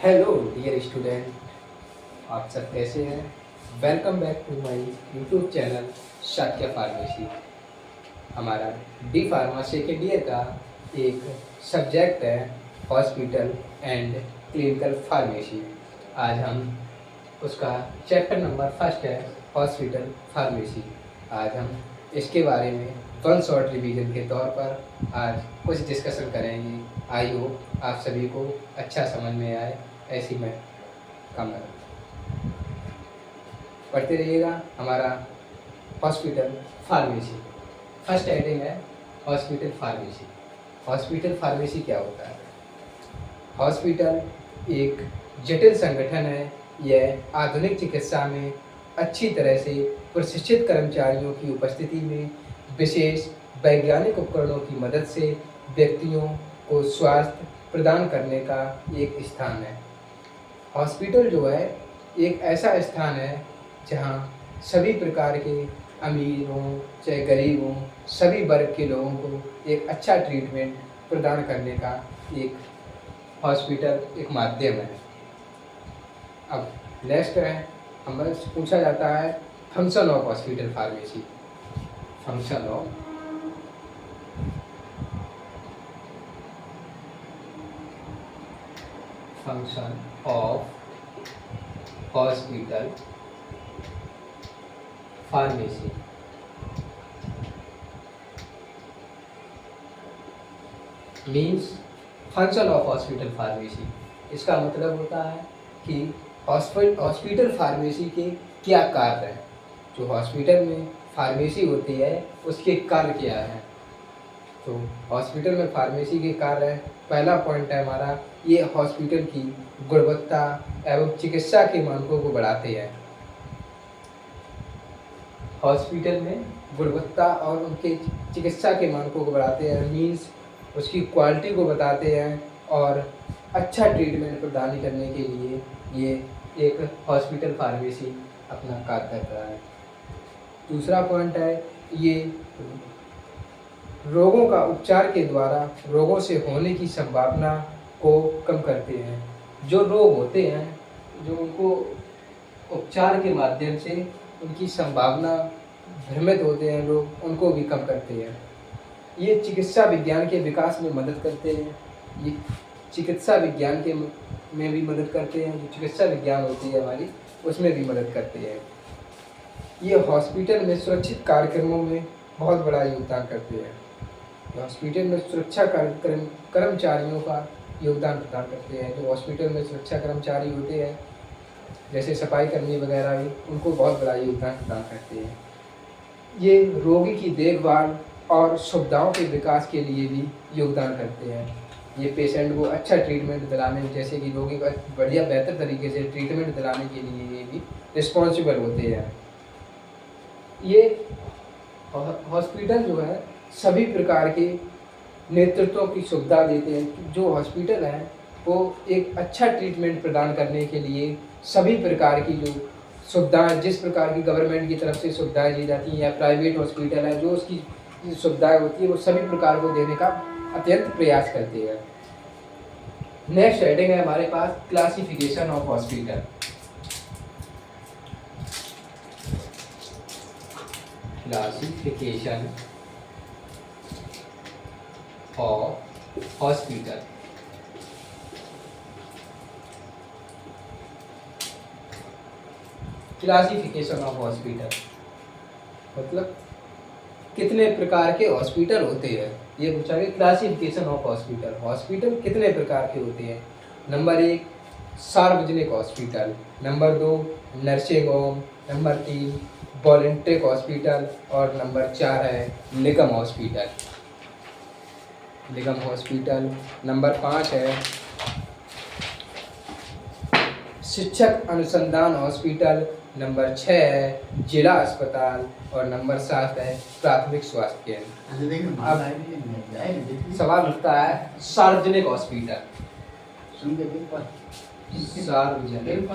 Hello dear student, आप सब कैसे हैं। Welcome back to my YouTube channel Shakya pharmacy. हमारा डी फार्मा सेकेंड ईयर का एक सब्जेक्ट है हॉस्पिटल एंड क्लिनिकल फार्मेसी। आज हम उसका चैप्टर नंबर फर्स्ट है हॉस्पिटल फार्मेसी। आज हम इसके बारे में वन शॉर्ट रिवीजन के तौर पर आज कुछ डिस्कशन करेंगे। आई होप आप सभी को अच्छा समझ में आए, ऐसी मैं कामना करता हूँ। पढ़ते रहिएगा। हमारा हॉस्पिटल फार्मेसी फर्स्ट हेडिंग है हॉस्पिटल फार्मेसी। हॉस्पिटल फार्मेसी क्या होता है? हॉस्पिटल एक जटिल संगठन है। यह आधुनिक चिकित्सा में अच्छी तरह से प्रशिक्षित कर्मचारियों की उपस्थिति में विशेष वैज्ञानिक उपकरणों की मदद से व्यक्तियों को स्वास्थ्य प्रदान करने का एक स्थान है। हॉस्पिटल जो है एक ऐसा स्थान है जहाँ सभी प्रकार के अमीर हों चाहे गरीब हों, सभी वर्ग के लोगों को एक अच्छा ट्रीटमेंट प्रदान करने का एक हॉस्पिटल एक माध्यम है। अब नेक्स्ट है, हमसे पूछा जाता है function of hospital pharmacy. Function of hospital pharmacy. Means function of hospital pharmacy, इसका मतलब होता है कि हॉस्पिटल फार्मेसी के क्या कार्य हैं। जो हॉस्पिटल में फार्मेसी होती है उसके कार्य क्या हैं। तो हॉस्पिटल में फार्मेसी के कार्य है, पहला पॉइंट है हमारा, ये हॉस्पिटल की गुणवत्ता एवं चिकित्सा के मानकों को बढ़ाते हैं। हॉस्पिटल में गुणवत्ता और उनके चिकित्सा के मानकों को बढ़ाते हैं, मीन्स उसकी क्वालिटी को बताते हैं और अच्छा ट्रीटमेंट प्रदान करने के लिए ये एक हॉस्पिटल फार्मेसी अपना कार्य कर रहा है। दूसरा पॉइंट है, ये रोगों का उपचार के द्वारा रोगों से होने की संभावना को कम करते हैं। जो रोग होते हैं, जो उनको उपचार के माध्यम से उनकी संभावना भ्रमित होते हैं लोग, उनको भी कम करते हैं। ये चिकित्सा विज्ञान के विकास में मदद करते हैं। ये चिकित्सा विज्ञान के में भी मदद करते हैं। जो चिकित्सा विज्ञान होती है हमारी, उसमें भी मदद करते हैं। ये हॉस्पिटल में सुरक्षित कार्यक्रमों में बहुत बड़ा योगदान करते हैं। हॉस्पिटल में सुरक्षा कर्मचारियों का योगदान प्रदान करते हैं। जो हॉस्पिटल में सुरक्षा कर्मचारी होते हैं जैसे सफाई कर्मी वगैरह भी, उनको बहुत बड़ा योगदान प्रदान करते हैं। ये रोगी की देखभाल और सुविधाओं के विकास के लिए भी योगदान करते हैं। ये पेशेंट को अच्छा ट्रीटमेंट दिलाने में, जैसे कि रोगी को बढ़िया बेहतर तरीके से ट्रीटमेंट दिलाने के लिए ये भी रिस्पॉन्सिबल होते हैं। ये हॉस्पिटल जो है सभी प्रकार के नेतृत्वों की सुविधा देते हैं। जो हॉस्पिटल है वो एक अच्छा ट्रीटमेंट प्रदान करने के लिए सभी प्रकार की जो सुविधाएं, जिस प्रकार की गवर्नमेंट की तरफ से सुविधाएं दी जाती हैं या प्राइवेट हॉस्पिटल है, जो उसकी सुविधाएं होती है वो सभी प्रकार को देने का अत्यंत प्रयास करते हैं। नेक्स्ट हेडिंग है हमारे पास classification of hospital. Classification of hospital. Classification of hospital मतलब कितने प्रकार के हॉस्पिटल होते हैं, ये पूछा गया। क्लासिफिकेशन ऑफ हॉस्पिटल, हॉस्पिटल कितने प्रकार के होते हैं। नंबर 1 सार्वजनिक hospital, number 2 nursing home, number 3 voluntary hospital और नंबर 4 है निगम हॉस्पिटल। निगम हॉस्पिटल। नंबर 5 है शिक्षक अनुसंधान हॉस्पिटल, नंबर 6 है जिला अस्पताल और नंबर 7 है प्राथमिक स्वास्थ्य केंद्र। अब सवाल उठता है सार्वजनिक हॉस्पिटल। सार्वजनिक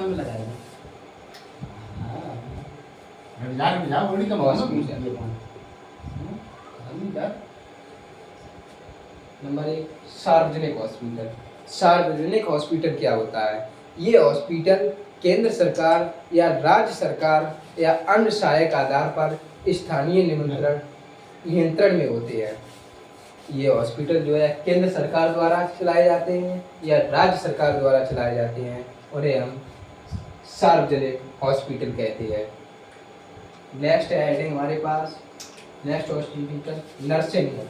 हॉस्पिटल। नंबर 1 सार्वजनिक हॉस्पिटल। सार्वजनिक हॉस्पिटल क्या होता है? ये हॉस्पिटल केंद्र सरकार या राज्य सरकार या अन्य सहायक आधार पर स्थानीय नियंत्रण नियंत्रण में होते हैं। ये हॉस्पिटल जो है केंद्र सरकार द्वारा चलाए जाते हैं या राज्य सरकार द्वारा चलाए जाते हैं, उन्हें हम सार्वजनिक हॉस्पिटल कहते हैं। नेक्स्ट है हेडिंग हमारे पास, नेक्स्ट हॉस्पिटल नर्सिंग होम।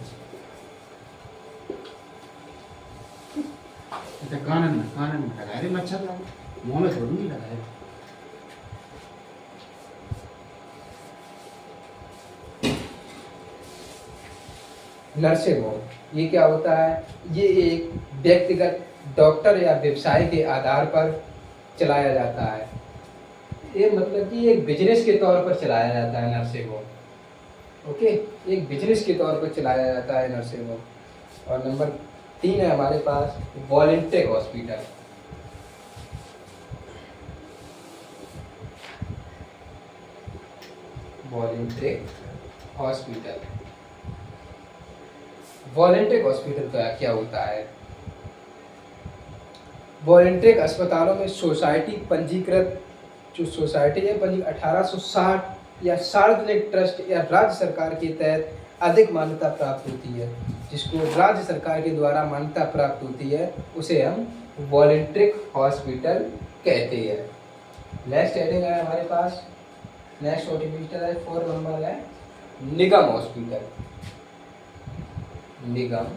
कानन में लगा रहे मच्छर लगा, मुंह में थोड़ी नहीं लगाए। नर्सिंग होम ये क्या होता है? ये एक व्यक्तिगत डॉक्टर या व्यवसाय के आधार पर चलाया जाता है। ये मतलब कि एक बिजनेस के तौर पर चलाया जाता है नर्सिंग होम। ओके, एक बिजनेस के तौर पर चलाया जाता है नर्सिंग होम। और नंबर 3 है हमारे पास volunteer hospital. Volunteer hospital, volunteer hospital का क्या होता है? वॉलंटियर अस्पतालों में सोसाइटी पंजीकृत जो सोसाइटी है 1860 या सार्वजनिक ट्रस्ट या राज्य सरकार के तहत अधिक मान्यता प्राप्त होती है। जिसको राज्य सरकार के द्वारा मान्यता प्राप्त होती है उसे हम वॉलंटियर हॉस्पिटल कहते हैं। नेक्स्ट हेडिंग है हमारे पास, नेक्स्ट हॉस्पिटल है 4 नंबर है निगम हॉस्पिटल। निगम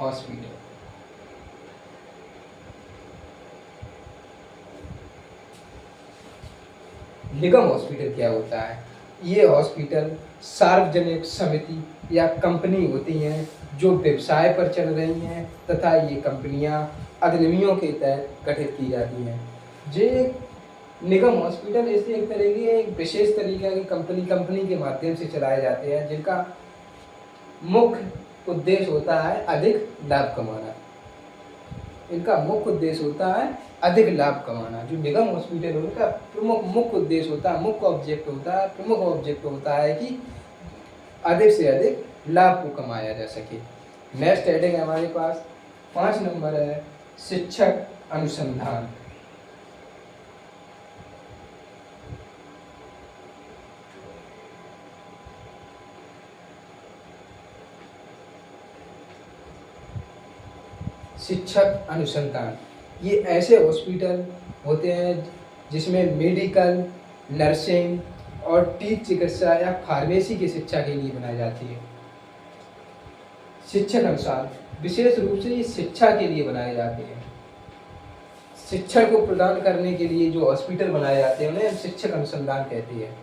हॉस्पिटल निगम हॉस्पिटल क्या होता है? ये हॉस्पिटल सार्वजनिक समिति या कंपनी होती हैं जो व्यवसाय पर चल रही हैं तथा ये कंपनियां अधिनियमों के तहत गठित की जाती हैं। जे निगम हॉस्पिटल ऐसे एक तरह की एक विशेष तरीके की कंपनी के माध्यम से चलाए जाते हैं जिनका मुख्य उद्देश्य होता है अधिक लाभ कमाना। इनका मुख्य उद्देश्य होता है अधिक लाभ कमाना। जो निगम हॉस्पिटल है उनका मुख्य उद्देश्य होता है, प्रमुख ऑब्जेक्ट होता है कि अधिक से अधिक लाभ को कमाया जा सके। नेक्स्ट हेडिंग है हमारे पास 5 नंबर है शिक्षक अनुसंधान। शिक्षक अनुसंधान ये ऐसे हॉस्पिटल होते हैं जिसमें मेडिकल, नर्सिंग और टीच चिकित्सा या फार्मेसी की शिक्षा के लिए बनाई जाती है। शिक्षक अनुसार विशेष रूप से ये शिक्षा के लिए बनाए जाते हैं। शिक्षा को प्रदान करने के लिए जो हॉस्पिटल बनाए जाते हैं उन्हें शिक्षक अनुसंधान कहते हैं।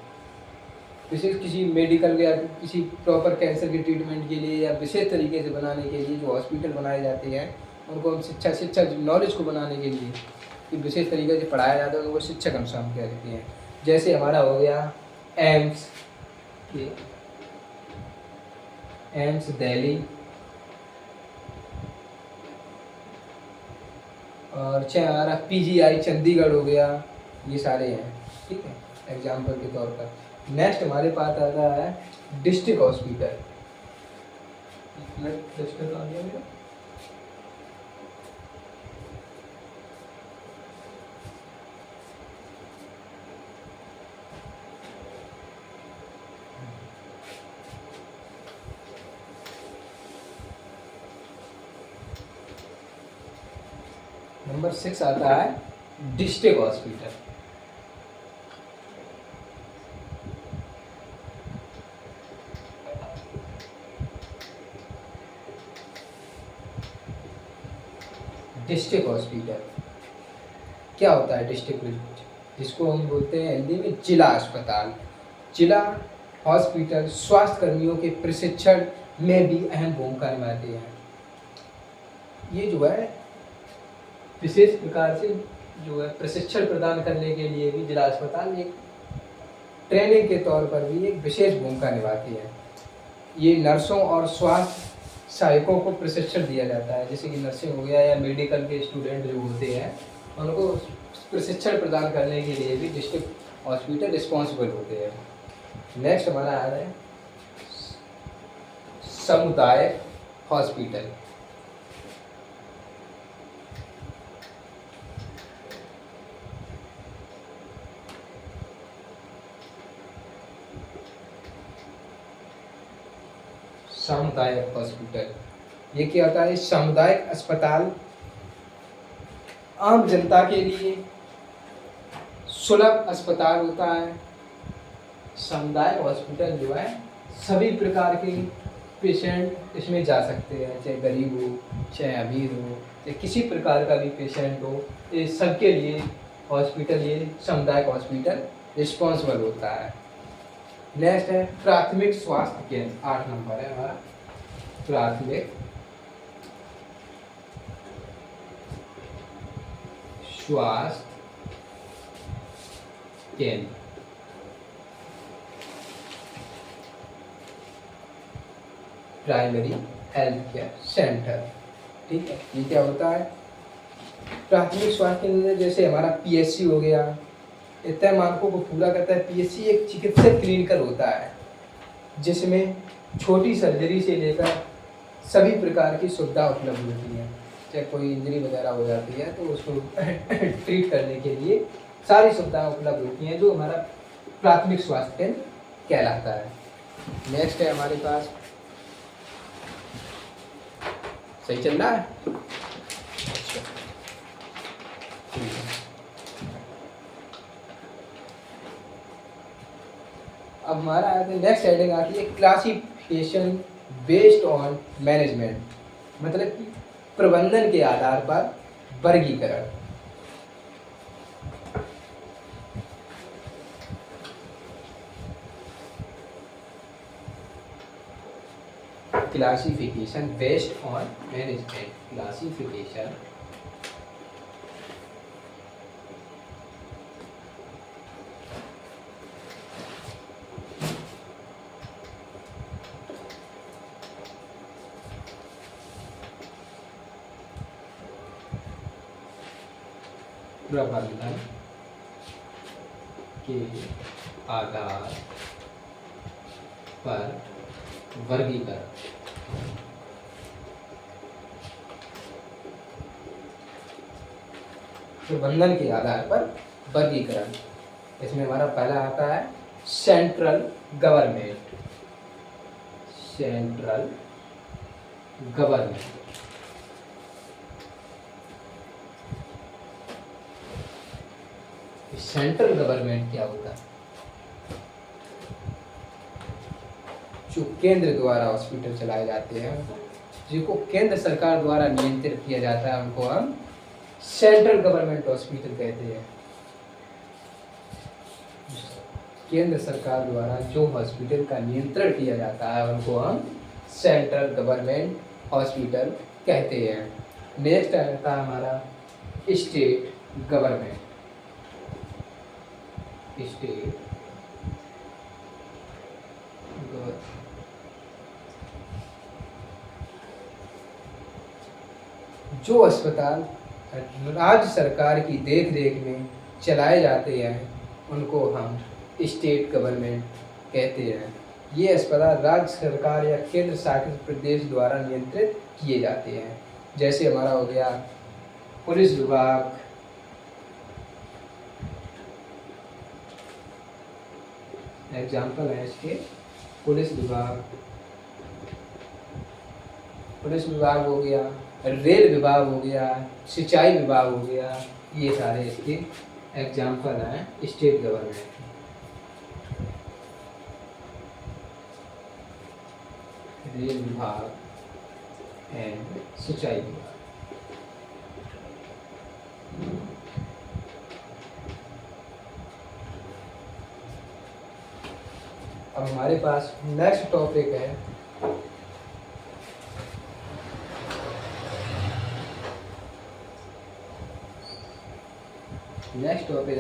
विशेष किसी मेडिकल या किसी प्रॉपर कैंसर के ट्रीटमेंट के लिए या विशेष तरीके से बनाने के लिए जो हॉस्पिटल बनाए जाते हैं उनको हम शिक्षा नॉलेज को बनाने के लिए कि विशेष तरीके से पढ़ाया जाता है तो वो शिक्षक अनुसंधान कहते हैं। जैसे हमारा हो गया एम्स दिल्ली और हमारा PGI चंडीगढ़ हो गया, ये सारे हैं, ठीक है, एग्जाम्पल के तौर पर। नेक्स्ट हमारे पास आता है डिस्ट्रिक्ट हॉस्पिटल। नंबर 6 आता है डिस्ट्रिक्ट हॉस्पिटल। डिस्ट्रिक्ट हॉस्पिटल क्या होता है? डिस्ट्रिक्ट जिसको हम बोलते हैं हिंदी में जिला अस्पताल। जिला हॉस्पिटल स्वास्थ्य कर्मियों के प्रशिक्षण में भी अहम भूमिका निभाते हैं। ये जो है विशेष प्रकार से जो है प्रशिक्षण प्रदान करने के लिए भी जिला अस्पताल एक ट्रेनिंग के तौर पर भी एक विशेष भूमिका निभाती है। ये नर्सों और स्वास्थ्य सहायकों को प्रशिक्षण दिया जाता है, जैसे कि नर्सिंग हो गया या मेडिकल के स्टूडेंट जो होते हैं उनको प्रशिक्षण प्रदान करने के लिए भी डिस्ट्रिक्ट हॉस्पिटल रिस्पॉन्सिबल होते हैं। नेक्स्ट हमारा आ रहा है समुदाय हॉस्पिटल। सामुदायिक हॉस्पिटल। ये क्या होता है? सामुदायिक अस्पताल आम जनता के लिए सुलभ अस्पताल होता है। सामुदायिक हॉस्पिटल जो है सभी प्रकार के पेशेंट इसमें जा सकते हैं, चाहे गरीब हो, चाहे अमीर हो, चाहे किसी प्रकार का भी पेशेंट हो, ये सबके लिए हॉस्पिटल, ये सामुदायिक हॉस्पिटल रिस्पॉन्सिबल होता है। नेक्स्ट है प्राथमिक स्वास्थ्य केंद्र, 8 नंबर है हमारा प्राथमिक स्वास्थ्य केंद्र। Primary health care centre. ठीक है, ये क्या होता है? प्राथमिक स्वास्थ्य केंद्र जैसे हमारा पीएचसी हो गया, इतने मानकों को पूरा करता है। पीएचसी एक चिकित्सक क्लिनिकल होता है जिसमें छोटी सर्जरी से लेकर सभी प्रकार की सुविधा उपलब्ध होती है। चाहे कोई इंजरी वगैरह हो जाती है तो उसको ट्रीट करने के लिए सारी सुविधाएं उपलब्ध होती हैं, जो हमारा प्राथमिक स्वास्थ्य केंद्र कहलाता है। नेक्स्ट है हमारे पास, सही चल रहा है? अच्छा, ठीक है। अब हमारा नेक्स्ट हेडिंग आती है क्लासिफिकेशन बेस्ड ऑन मैनेजमेंट, मतलब कि प्रबंधन के आधार पर वर्गीकरण। Classification based on management, classification प्रबंधन के आधार पर वर्गीकरण। प्रबंधन के आधार पर वर्गीकरण, इसमें हमारा पहला आता है central government. Central government, central government क्या होता है? जो केंद्र द्वारा हॉस्पिटल चलाए जाते हैं, जिनको केंद्र सरकार द्वारा नियंत्रित किया जाता है, उनको हम सेंट्रल गवर्नमेंट हॉस्पिटल कहते हैं। केंद्र सरकार द्वारा जो हॉस्पिटल का नियंत्रण किया जाता है उनको हम सेंट्रल गवर्नमेंट हॉस्पिटल कहते हैं। नेक्स्ट आता है हमारा स्टेट गवर्नमेंट। स्टेट जो अस्पताल राज्य सरकार की देख रेख में चलाए जाते हैं उनको हम स्टेट गवर्नमेंट कहते हैं। ये अस्पताल राज्य सरकार या केंद्र शासित प्रदेश द्वारा नियंत्रित किए जाते हैं। जैसे हमारा हो गया पुलिस विभाग, एग्जाम्पल है इसके पुलिस विभाग हो गया, रेल विभाग हो गया, सिंचाई विभाग हो गया, ये सारे इसके एग्जाम्पल हैं स्टेट गवर्नमेंट। रेल विभाग एंड सिंचाई विभाग। अब हमारे पास नेक्स्ट टॉपिक है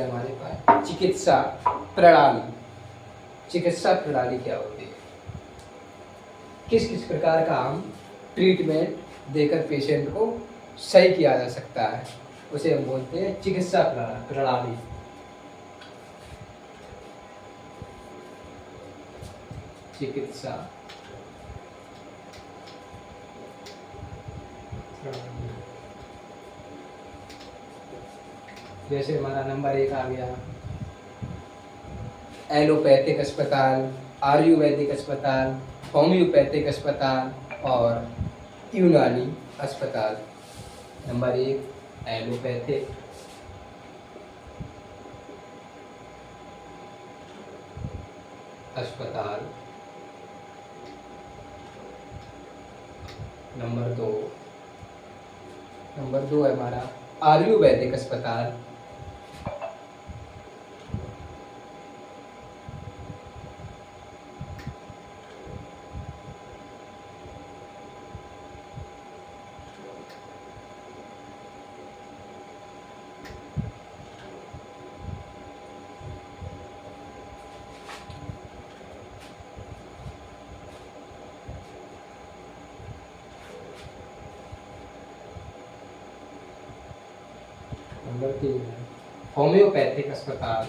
हमारे पास चिकित्सा प्रणाली। चिकित्सा प्रणाली क्या होती है? किस किस प्रकार का हम ट्रीटमेंट देकर पेशेंट को सही किया जा सकता है, उसे हम बोलते हैं चिकित्सा प्रणाली। चिकित्सा प्रणाली, जैसे हमारा नंबर 1 आ गया एलोपैथिक अस्पताल, आयुर्वेदिक अस्पताल, होम्योपैथिक अस्पताल और यूनानी अस्पताल। नंबर 1 एलोपैथिक, अस्पताल। नंबर दो है हमारा आयुर्वेदिक अस्पताल। नंबर 3 है होम्योपैथिक अस्पताल।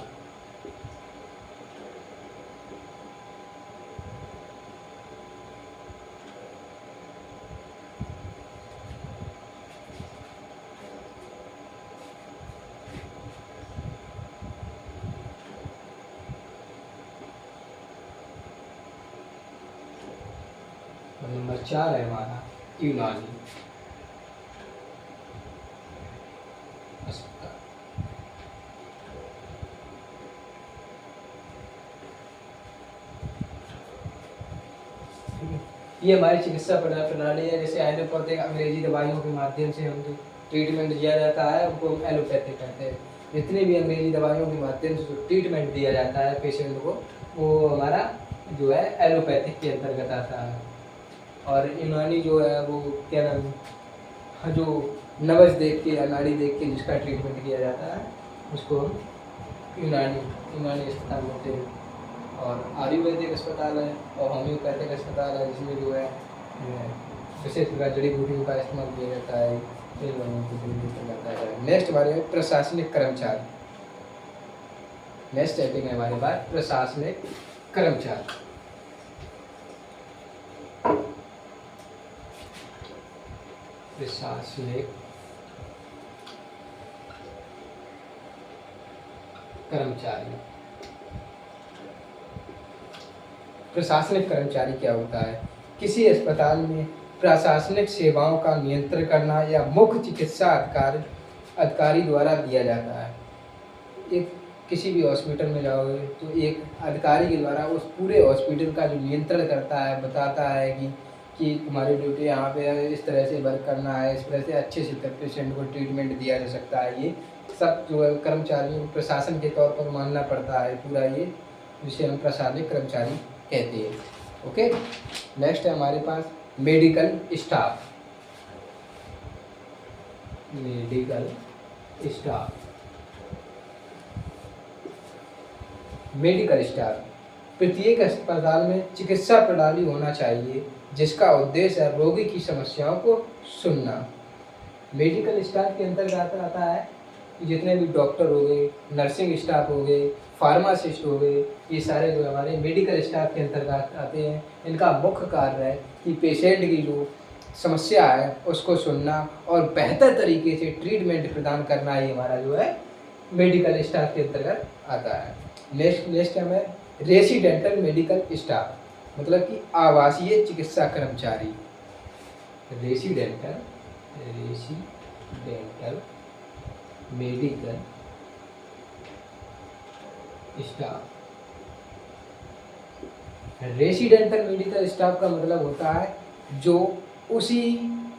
और नंबर 4 है हमारा यूनानी अस्पताल। ये हमारी चिकित्सा प्रणाली है। जैसे एलोपैथिक अंग्रेजी दवाइयों के माध्यम से हम जो ट्रीटमेंट दिया जाता है उनको एलोपैथिक कहते हैं। जितनी भी अंग्रेजी दवाइयों के माध्यम से जो ट्रीटमेंट दिया जाता है पेशेंट को, वो हमारा जो है एलोपैथिक के अंतर्गत आता है। और यूनानी जो है वो क्या नाम, हाँ, जो नब्ज देख के या नाड़ी देख के जिसका ट्रीटमेंट किया जाता है उसको हम यूनानी अस्पताल बोलते हैं। और आयुर्वेदिक अस्पताल है और होम्योपैथिक अस्पताल है, जिसमें जो है विशेष प्रकार जड़ी बूटियों का इस्तेमाल किया जाता है, इन लोगों को दूर किया जाता है। नेक्स्ट हमारे प्रशासनिक कर्मचारी। नेक्स्ट टॉपिक है हमारे पास प्रशासनिक कर्मचारी। प्रशासनिक कर्मचारी। प्रशासनिक कर्मचारी क्या होता है? किसी अस्पताल में प्रशासनिक सेवाओं का नियंत्रण करना या मुख्य चिकित्सा अधिकारी द्वारा दिया जाता है। एक किसी भी हॉस्पिटल में जाओगे तो एक अधिकारी के द्वारा उस पूरे हॉस्पिटल का जो नियंत्रण करता है, बताता है कि तुम्हारी ड्यूटी यहाँ पे है, इस तरह से वर्क करना है, इस तरह से अच्छे से पेशेंट को ट्रीटमेंट दिया जा सकता है। ये सब जो है कर्मचारियों को प्रशासन के तौर पर मानना पड़ता है पूरा, ये जिसे हम प्रशासनिक कर्मचारी कहते हैं। ओके, नेक्स्ट है हमारे पास medical staff. Medical staff. Medical staff प्रत्येक अस्पताल में चिकित्सा प्रणाली होना चाहिए जिसका उद्देश्य है रोगी की समस्याओं को सुनना। मेडिकल स्टाफ के अंतर्गत आता है कि जितने भी डॉक्टर हो गए, नर्सिंग स्टाफ हो गए, फार्मासिस्ट हो गए, ये सारे जो हमारे मेडिकल स्टाफ के अंतर्गत आते हैं। इनका मुख्य कार्य है कि पेशेंट की जो समस्या है उसको सुनना और बेहतर तरीके से ट्रीटमेंट प्रदान करना, ये हमारा जो है मेडिकल स्टाफ के अंतर्गत आता है। नेक्स्ट हमें रेसिडेंटल मेडिकल स्टाफ, मतलब कि आवासीय चिकित्सा कर्मचारी। Residential medical staff. Residential medical staff का मतलब होता है जो उसी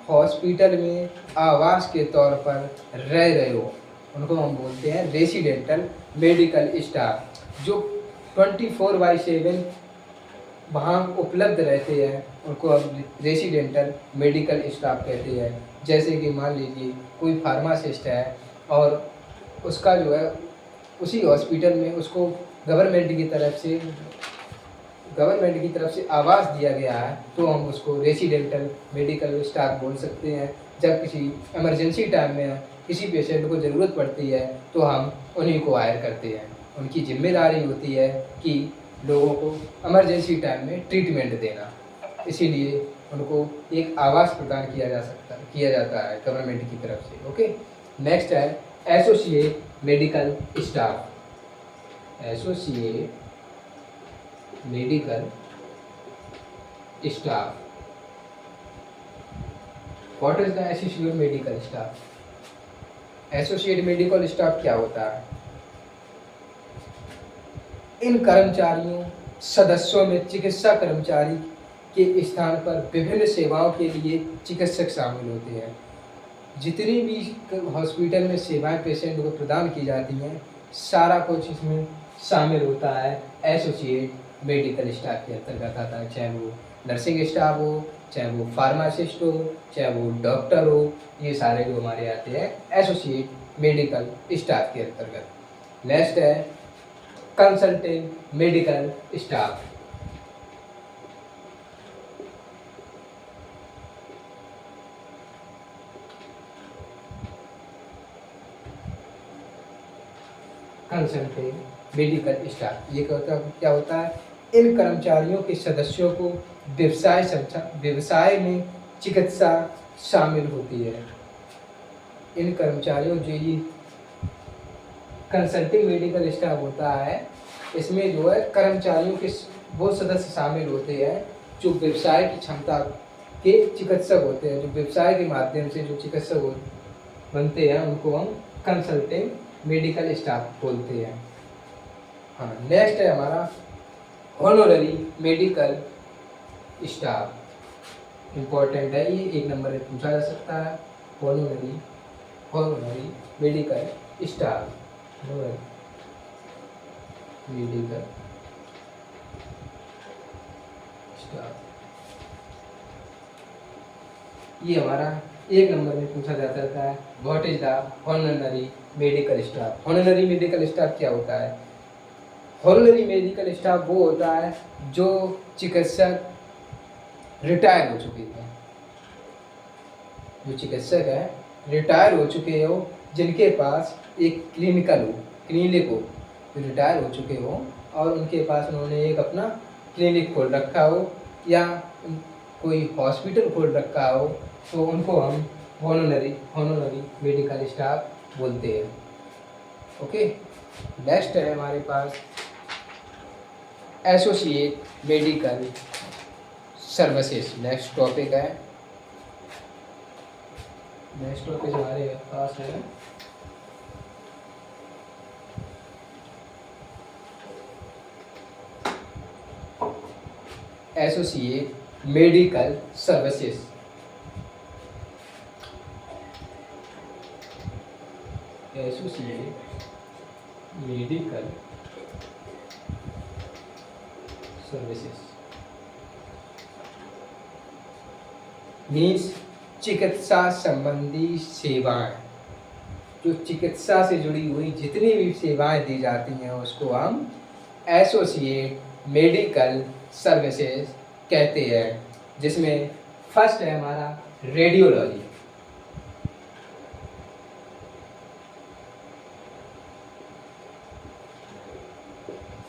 हॉस्पिटल में आवास के तौर पर रह रहे हो, उनको हम बोलते हैं रेसिडेंटल मेडिकल स्टाफ। जो 24/7 वहाँ उपलब्ध रहते हैं उनको हम रेसिडेंटल मेडिकल स्टाफ कहते हैं। जैसे कि मान लीजिए कोई फार्मासिस्ट है और उसका जो है उसी हॉस्पिटल में उसको गवर्नमेंट की तरफ से आवास दिया गया है, तो हम उसको रेसिडेंटल मेडिकल स्टाफ बोल सकते हैं। जब किसी इमरजेंसी टाइम में किसी पेशेंट को ज़रूरत पड़ती है तो हम उन्हीं को हायर करते हैं। उनकी जिम्मेदारी होती है कि लोगों को इमरजेंसी टाइम में ट्रीटमेंट देना, इसीलिए उनको एक आवास प्रदान किया जाता है गवर्नमेंट की तरफ से। ओके, नेक्स्ट है associate medical staff. Associate medical staff. What is the associate medical staff? Associate medical staff क्या होता है? इन कर्मचारियों सदस्यों में चिकित्सा कर्मचारी के स्थान पर विभिन्न सेवाओं के लिए चिकित्सक शामिल होते हैं। जितनी भी हॉस्पिटल में सेवाएं पेशेंट को प्रदान की जाती हैं, सारा कुछ इसमें शामिल होता है एसोसिएट मेडिकल स्टाफ के अंतर्गत आता है। चाहे वो नर्सिंग स्टाफ हो, चाहे वो फार्मासिस्ट हो, चाहे वो डॉक्टर हो, ये सारे जो हमारे आते हैं एसोसिएट मेडिकल स्टाफ के अंतर्गत। नेक्स्ट है consultant medical staff. Consultant medical staff ये क्या होता है? इन कर्मचारियों के सदस्यों को व्यवसाय में चिकित्सा शामिल होती है। इन कर्मचारियों जो ये कंसल्टिंग मेडिकल स्टाफ होता है, इसमें जो है कर्मचारियों के वो सदस्य शामिल होते हैं जो व्यवसाय की क्षमता के चिकित्सक होते हैं, जो व्यवसाय के माध्यम से जो चिकित्सक बनते हैं, उनको हम कंसल्टिंग मेडिकल स्टाफ बोलते हैं। हाँ, नेक्स्ट है हमारा ऑनररी मेडिकल स्टाफ। इम्पोर्टेंट है ये, 1 नंबर में पूछा जा सकता है। Honorary medical staff, medical staff ये हमारा 1 नंबर में पूछा जाता है। What is the honorary medical staff? Honorary medical staff क्या होता है? ऑनररी मेडिकल स्टाफ वो होता है जो चिकित्सक रिटायर हो चुके हैं, जो चिकित्सक है रिटायर हो चुके हो, जिनके पास एक क्लिनिक हो, रिटायर हो चुके हो और उनके पास उन्होंने एक अपना क्लिनिक खोल रखा हो या कोई हॉस्पिटल खोल रखा हो, तो उनको हम ऑनररी मेडिकल स्टाफ बोलते हैं। ओके, नेक्स्ट है हमारे पास associate medical services. Next topic हमारे पास है एसोसिएट मेडिकल सर्विसेज। एसोसिएट मेडिकल सर्विसेज मीन्स चिकित्सा संबंधी सेवाएं, जो चिकित्सा से जुड़ी हुई जितनी भी सेवाएं दी जाती हैं उसको हम एसोसिएट मेडिकल सर्विसेज कहते हैं। जिसमें फर्स्ट है हमारा रेडियोलॉजी।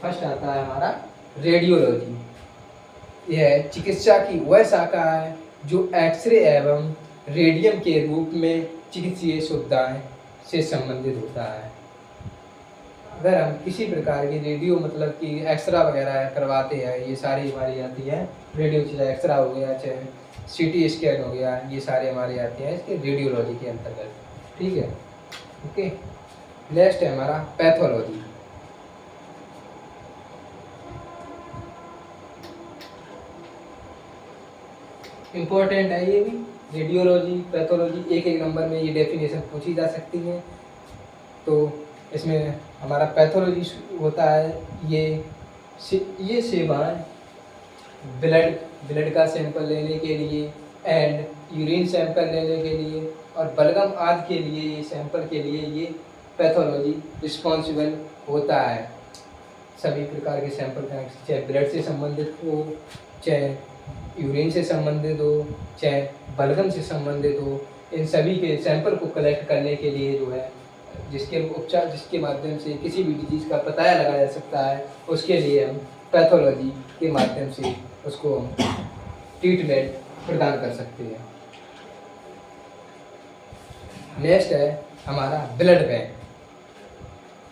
फर्स्ट आता है हमारा रेडियोलॉजी। यह चिकित्सा की वह शाखा है जो एक्सरे एवं रेडियम के रूप में चिकित्सीय सुविधाएं से संबंधित होता है। अगर हम किसी प्रकार की रेडियो मतलब कि एक्सरा वगैरह करवाते हैं, ये सारी हमारी आती है रेडियो, चाहे एक्सरा हो गया चाहे सीटी स्कैन हो गया, ये सारे हमारे आते हैं इसके रेडियोलॉजी के अंतर्गत। ठीक है, ओके। नेक्स्ट है हमारा पैथोलॉजी। इम्पोर्टेंट है ये भी, रेडियोलॉजी पैथोलॉजी, एक नंबर में ये डेफिनेशन पूछी जा सकती है। तो इसमें हमारा पैथोलॉजी होता है, ये सेवाएं ब्लड का सैंपल लेने के लिए एंड यूरिन सैंपल लेने के लिए और बलगम आदि के लिए, ये सैंपल के लिए ये पैथोलॉजी रिस्पॉन्सिबल होता है। सभी प्रकार के सैंपल का, चाहे ब्लड से संबंधित हो, चाहे यूरिन से संबंधित हो, चाहे बलगम से संबंधित हो, इन सभी के सैंपल को कलेक्ट करने के लिए जो है जिसके माध्यम से किसी भी डिजीज़ का पता लगाया जा सकता है, उसके लिए हम पैथोलॉजी के माध्यम से उसको हम ट्रीटमेंट प्रदान कर सकते हैं। नेक्स्ट है हमारा ब्लड बैंक।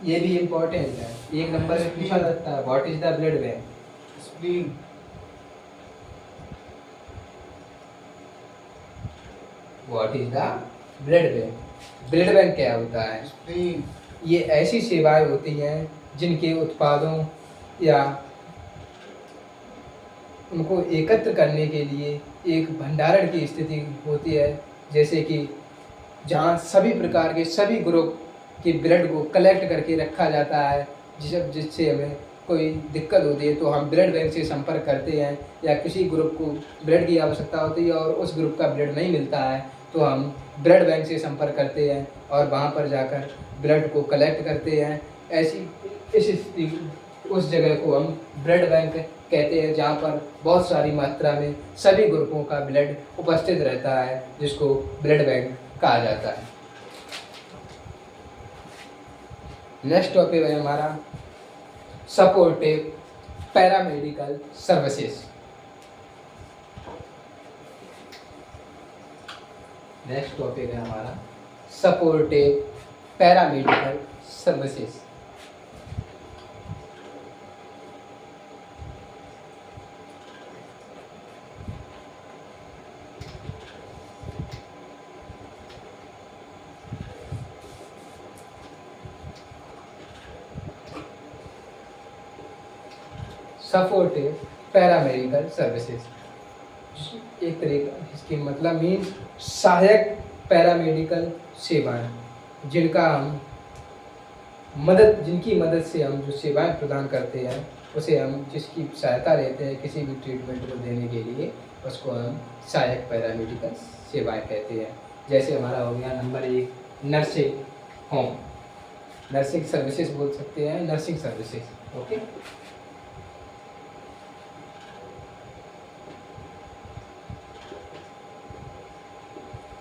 ये भी इम्पोर्टेंट है, 1 नंबर में पूछा जाता है, what is the blood bank? What is the blood bank? Blood bank क्या होता है? स्पेन। ये ऐसी सेवाएं होती हैं जिनके उत्पादों या उनको एकत्र करने के लिए एक भंडारण की स्थिति होती है, जैसे कि जहाँ सभी प्रकार के सभी ग्रुप के ब्लड को कलेक्ट करके रखा जाता है, जिससे हमें कोई दिक्कत होती है तो हम ब्लड बैंक से संपर्क करते हैं, या किसी ग्रुप को ब्लड की आवश्यकता होती है और उस ग्रुप का ब्लड नहीं मिलता है तो हम ब्लड बैंक से संपर्क करते हैं और वहाँ पर जाकर ब्लड को कलेक्ट करते हैं। उस जगह को हम ब्लड बैंक कहते हैं, जहाँ पर बहुत सारी मात्रा में सभी ग्रुपों का ब्लड उपस्थित रहता है, जिसको ब्लड बैंक कहा जाता है। नेक्स्ट टॉपिक है हमारा supportive paramedical services. Next topic है हमारा supportive paramedical services. Supportive paramedical services एक तरीका, इसकी मतलब मीन्स सहायक पैरामेडिकल सेवाएं, जिनकी मदद से हम जो सेवाएं प्रदान करते हैं, उसे हम जिसकी सहायता लेते हैं किसी भी ट्रीटमेंट को देने के लिए, उसको हम सहायक पैरामेडिकल सेवाएं कहते हैं। जैसे हमारा हो गया number 1 nursing home, nursing services बोल सकते हैं, nursing services. Okay,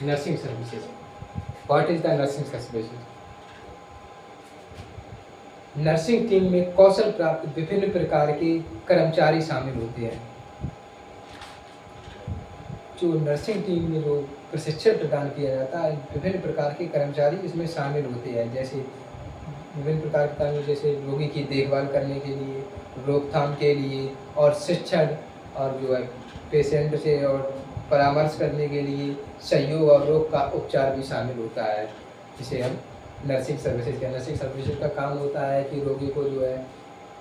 nursing services. What is the nursing services? Nursing team में कौशल प्राप्त विभिन्न प्रकार के कर्मचारी शामिल होते हैं। जो नर्सिंग टीम में जो प्रशिक्षण प्रदान किया जाता है, विभिन्न प्रकार के कर्मचारी इसमें शामिल होते हैं, जैसे विभिन्न प्रकार के कर्मचारी, जैसे रोगी की देखभाल करने के लिए, रोकथाम के लिए और शिक्षण, और जो है पेशेंट से और परामर्श करने के लिए सहयोग और रोग का उपचार भी शामिल होता है, जिसे हम नर्सिंग सर्विसेज का। नर्सिंग सर्विसेज का काम होता है कि रोगी को जो है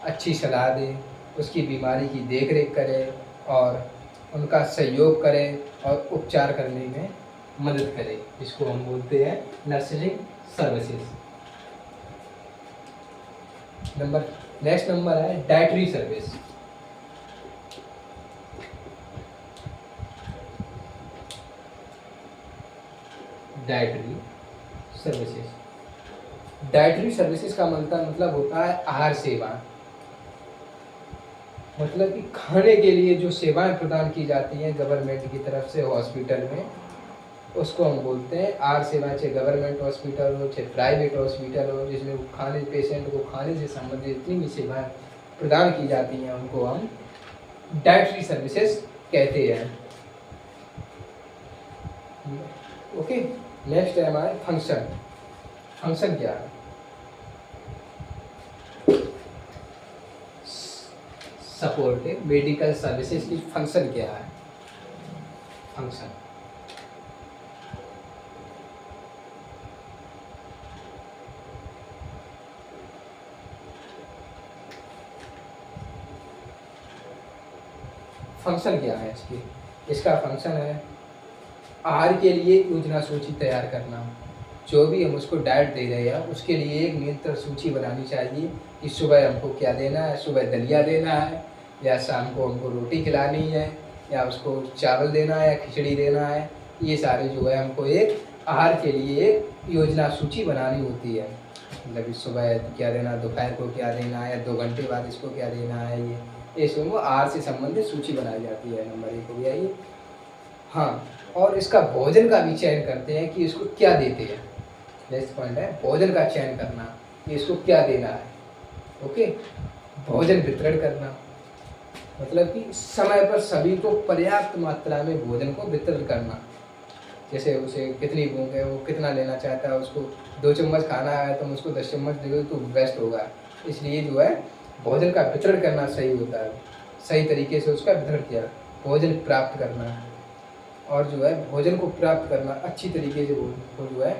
अच्छी सलाह दे, उसकी बीमारी की देखरेख करे और उनका सहयोग करे और उपचार करने में मदद करे, जिसको हम बोलते हैं नर्सिंग सर्विसेज। नेक्स्ट नंबर है dietary service. Dietary services. Dietary services का मतलब होता है आहार सेवा, मतलब कि खाने के लिए जो सेवाएं प्रदान की जाती हैं गवर्नमेंट की तरफ से हॉस्पिटल में, उसको हम बोलते हैं आहार सेवाएं। चाहे गवर्नमेंट हॉस्पिटल हो, चाहे प्राइवेट हॉस्पिटल हो, जिसमें खाने पेशेंट को खाने से संबंधित जितनी भी सेवाएं प्रदान की जाती हैं, उनको हम डाइटरी सर्विसेज कहते हैं। ओके, नेक्स्ट है हमारे फंक्शन। फंक्शन क्या है? सपोर्टिव मेडिकल सर्विसेज की फंक्शन क्या है? फंक्शन फंक्शन क्या है इसकी? इसका फंक्शन है आहार के लिए योजना सूची तैयार करना। जो भी हम उसको डाइट दे रहे हैं उसके लिए एक नियंत्रण सूची बनानी चाहिए कि सुबह हमको क्या देना है, सुबह दलिया देना है, या शाम को हमको रोटी खिलानी है, या उसको चावल देना है या खिचड़ी देना है। ये सारे जो है हमको एक आहार के लिए एक योजना सूची बनानी होती है, मतलब सुबह क्या देना, दोपहर को क्या देना है, या 2 घंटे बाद इसको क्या देना है। ये इसमें वो आहार से संबंधित सूची बनाई जाती है। नंबर 1 हो गया ये। हाँ, और इसका भोजन का भी चयन करते हैं कि इसको क्या देते हैं। नेक्स्ट पॉइंट है भोजन का चयन करना कि इसको क्या देना है। ओके, भोजन वितरण करना मतलब कि समय पर सभी को पर्याप्त मात्रा में भोजन को वितरण करना। जैसे उसे कितनी भूख है, वो कितना लेना चाहता है, उसको 2 चम्मच खाना है तो उसको 10 चम्मच दे तो बेस्ट होगा। इसलिए जो है भोजन का वितरण करना सही होता है, सही तरीके से उसका वितरण किया, भोजन प्राप्त करना। और जो है भोजन को प्राप्त करना अच्छी तरीके से भोजन को जो है,